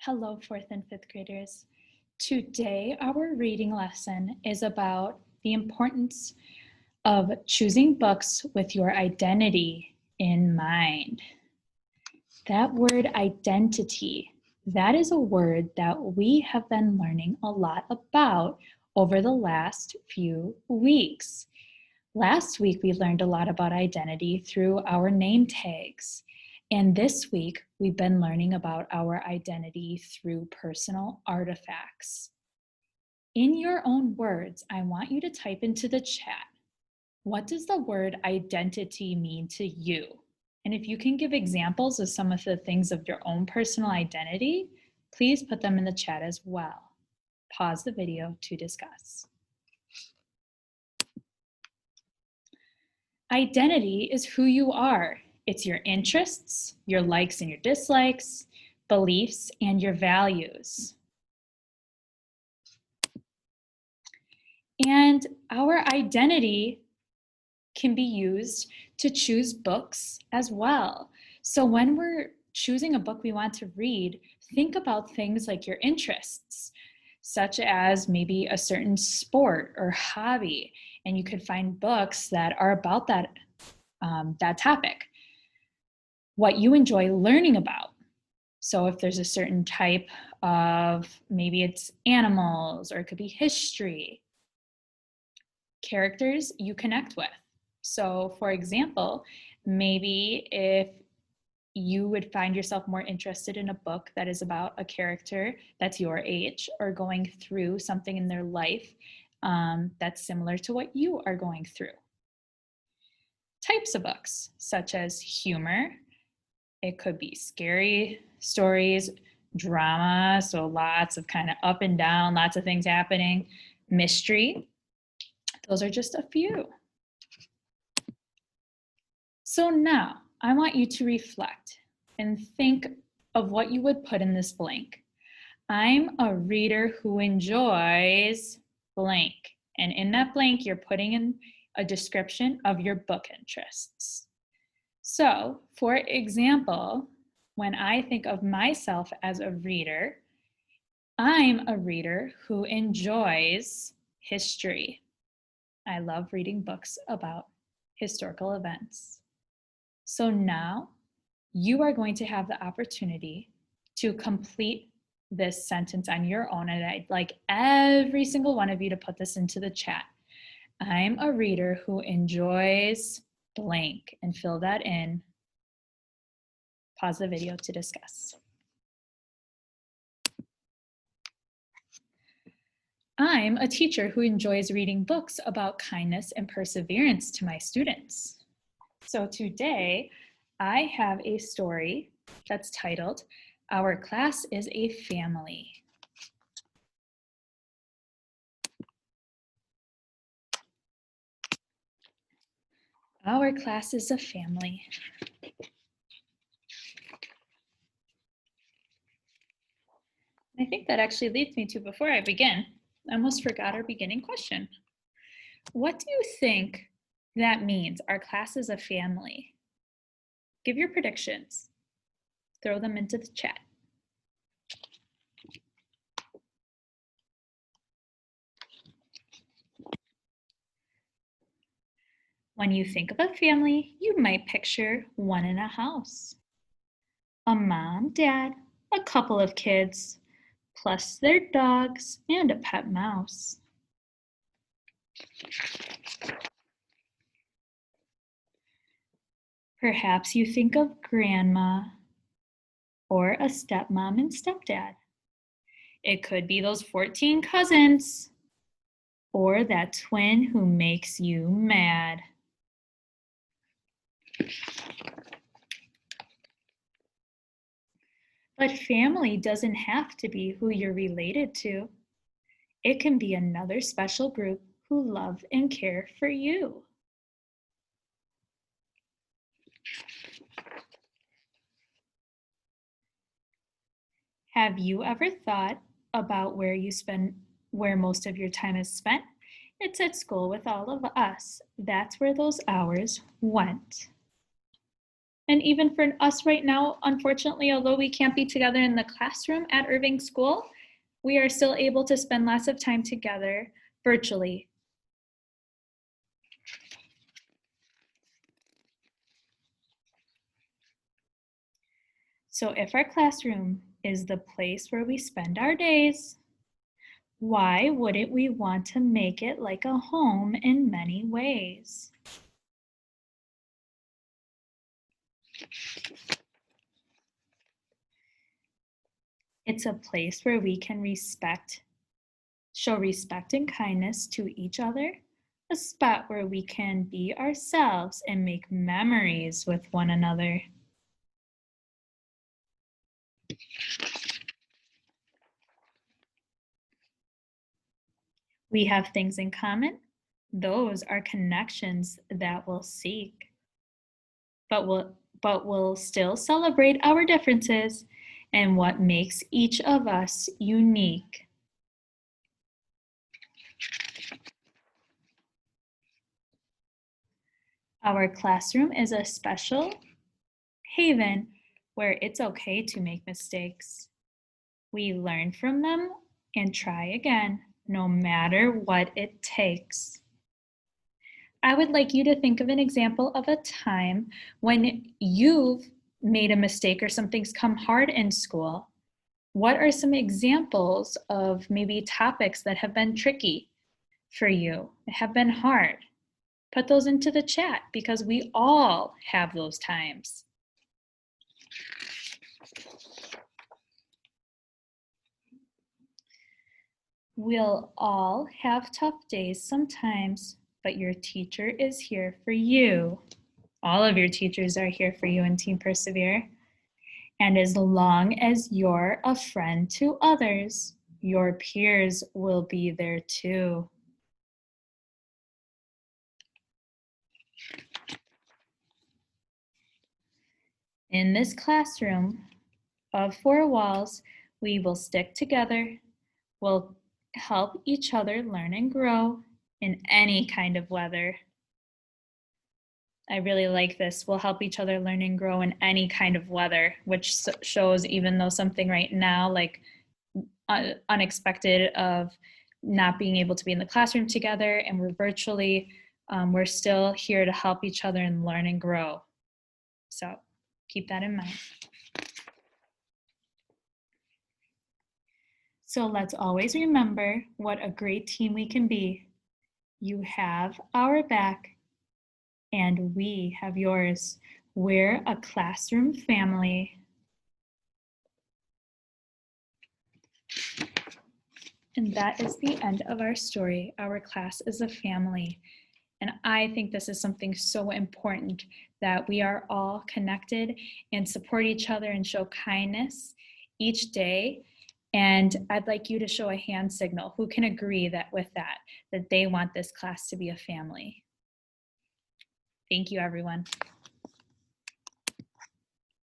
Hello, fourth and fifth graders. Today, our reading lesson is about the importance of choosing books with your identity in mind. That word identity, that is a word that we have been learning a lot about over the last few weeks. Last week, we learned a lot about identity through our name tags. And this week, we've been learning about our identity through personal artifacts. In your own words, I want you to type into the chat, what does the word identity mean to you? And if you can give examples of some of the things of your own personal identity, please put them in the chat as well. Pause the video to discuss. Identity is who you are. It's your interests, your likes and your dislikes, beliefs, and your values. And our identity can be used to choose books as well. So when we're choosing a book we want to read, think about things like your interests, such as maybe a certain sport or hobby, and you could find books that are about that topic. What you enjoy learning about. So if there's a certain type of, maybe it's animals, or it could be history, characters you connect with. So for example, maybe if you would find yourself more interested in a book that is about a character that's your age or going through something in their life that's similar to what you are going through. Types of books, such as humor. It could be scary stories, drama, so lots of kind of up and down, lots of things happening. Mystery, those are just a few. So now I want you to reflect and think of what you would put in this blank. I'm a reader who enjoys blank. And in that blank, you're putting in a description of your book interests. So, for example, when I think of myself as a reader, I'm a reader who enjoys history. I love reading books about historical events. So now you are going to have the opportunity to complete this sentence on your own, and I'd like every single one of you to put this into the chat. I'm a reader who enjoys blank, and fill that in. Pause the video to discuss. I'm a teacher who enjoys reading books about kindness and perseverance to my students. So today, I have a story that's titled, Our Class is a Family. Our class is a family. I think that actually leads me to, before I begin, I almost forgot our beginning question. What do you think that means, our class is a family? Give your predictions. Throw them into the chat. When you think of a family, you might picture one in a house. A mom, dad, a couple of kids, plus their dogs and a pet mouse. Perhaps you think of grandma or a stepmom and stepdad. It could be those 14 cousins or that twin who makes you mad. But family doesn't have to be who you're related to. It can be another special group who love and care for you. Have you ever thought about where most of your time is spent? It's at school with all of us. That's where those hours went. And even for us right now, unfortunately, although we can't be together in the classroom at Irving School, we are still able to spend lots of time together virtually. So if our classroom is the place where we spend our days, why wouldn't we want to make it like a home in many ways? It's a place where we can show respect and kindness to each other, a spot where we can be ourselves and make memories with one another. We have things in common. Those are connections that we'll seek. But we'll still celebrate our differences and what makes each of us unique. Our classroom is a special haven where it's okay to make mistakes. We learn from them and try again, no matter what it takes. I would like you to think of an example of a time when you've made a mistake or something's come hard in school. What are some examples of maybe topics that have been tricky for you, have been hard? Put those into the chat because we all have those times. We'll all have tough days sometimes, but your teacher is here for you. All of your teachers are here for you in Team Persevere. And as long as you're a friend to others, your peers will be there too. In this classroom of 4 walls, we will stick together. We'll help each other learn and grow in any kind of weather. I really like this. We'll help each other learn and grow in any kind of weather, which shows even though something right now like unexpected of not being able to be in the classroom together and we're virtually, we're still here to help each other and learn and grow. So keep that in mind. So let's always remember what a great team we can be. You have our back and we have yours. We're a classroom family. And that is the end of our story. Our class is a family. And I think this is something so important that we are all connected and support each other and show kindness each day. And I'd like you to show a hand signal. Who can agree that with that they want this class to be a family? Thank you, everyone.